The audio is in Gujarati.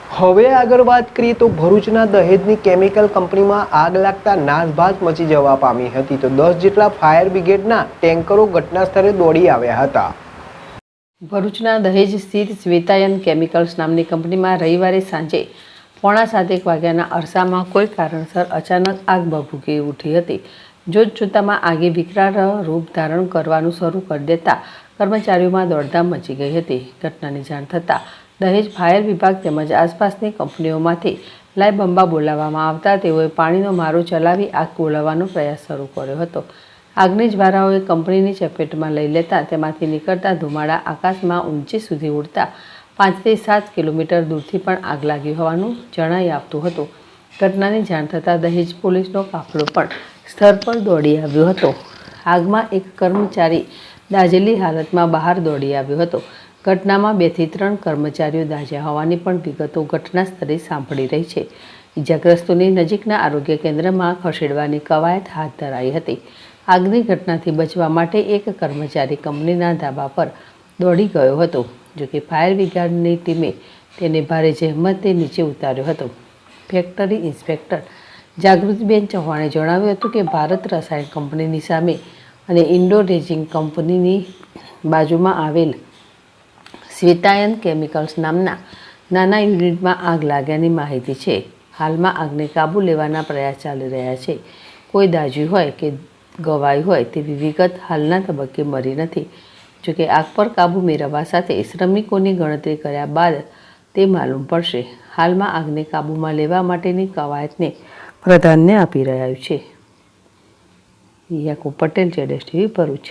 હવે આગળ વાત કરીએ તો ભરૂચના દહેજની કેમિકલ કંપનીમાં આગ લાગતા નાસભાસ મચી જવા પામી હતી તો 10 જેટલા ફાયર બ્રિગેડના ટેન્કરો ઘટના સ્થળે દોડી આવ્યા હતા। ભરૂચના દહેજ સ્થિત શ્વેતાયન કેમિકલ્સ નામની કંપનીમાં રવિવારે સાંજે 6:45 વાગ્યાના અરસામાં કોઈ કારણસર અચાનક આગ ભભૂકી ઉઠી હતી। જોતજોતામાં આગે વિકરાળ રૂપ ધારણ કરવાનું શરૂ કરી દેતા કર્મચારીઓમાં દોડધામ મચી ગઈ હતી। ઘટનાની જાણ થતાં દહેજ ફાયર વિભાગ તેમજ આસપાસની કંપનીઓમાંથી લાઇવ બંબા બોલાવવામાં આવતા તેઓએ પાણીનો મારો ચલાવી આગ ઓલવવાનો પ્રયાસ શરૂ કર્યો હતો। આગની જ્વાળાઓએ કંપનીની ચપેટમાં લઈ લેતા તેમાંથી નીકળતા ધુમાડા આકાશમાં ઊંચે સુધી ઉડતા 5 થી 7 કિલોમીટર દૂરથી પણ આગ લાગી હોવાનું જણાઈ આવતું હતું। ઘટનાની જાણ થતાં દહેજ પોલીસનો કાફલો પણ સ્થળ પર દોડી આવ્યો હતો। આગમાં એક કર્મચારી દાઝેલી હાલતમાં બહાર દોડી આવ્યો હતો। ઘટનામાં 2 થી 3 કર્મચારીઓ દાઝ્યા હોવાની પણ વિગતો ઘટના સ્થળે સાંભળી રહી છે। ઇજાગ્રસ્તોને નજીકના આરોગ્ય કેન્દ્રમાં ખસેડવાની કવાયત હાથ ધરાઈ હતી। આગની ઘટનાથી બચવા માટે એક કર્મચારી કંપનીના ધાબા પર દોડી ગયો હતો, જોકે ફાયર બ્રિગેડની ટીમે તેને ભારે જહેમતે નીચે ઉતાર્યો હતો। ફેક્ટરી ઇન્સ્પેક્ટર જાગૃતિબેન ચૌહાણે જણાવ્યું હતું કે ભારત રસાયણ કંપનીની સામે અને ઇન્ડો રેઝિન કંપનીની બાજુમાં આવેલ શ્વેતાયન કેમિકલ્સ નામના નાના યુનિટમાં આગ લાગ્યાની માહિતી છે। હાલમાં આગને કાબૂ લેવાના પ્રયાસ ચાલી રહ્યા છે। કોઈ દાઝ્યું હોય કે ઘવાયું હોય તેવી વિગત હાલના તબક્કે મળી નથી। જોકે આગ પર કાબૂ મેળવવા સાથે શ્રમિકોની ગણતરી કર્યા બાદ તે માલુમ પડશે। હાલમાં આગને કાબૂમાં લેવા માટેની કવાયતને પ્રાધાન્ય આપી રહ્યું છે। યાકુબ પટેલ, ZSTV ભરૂચ।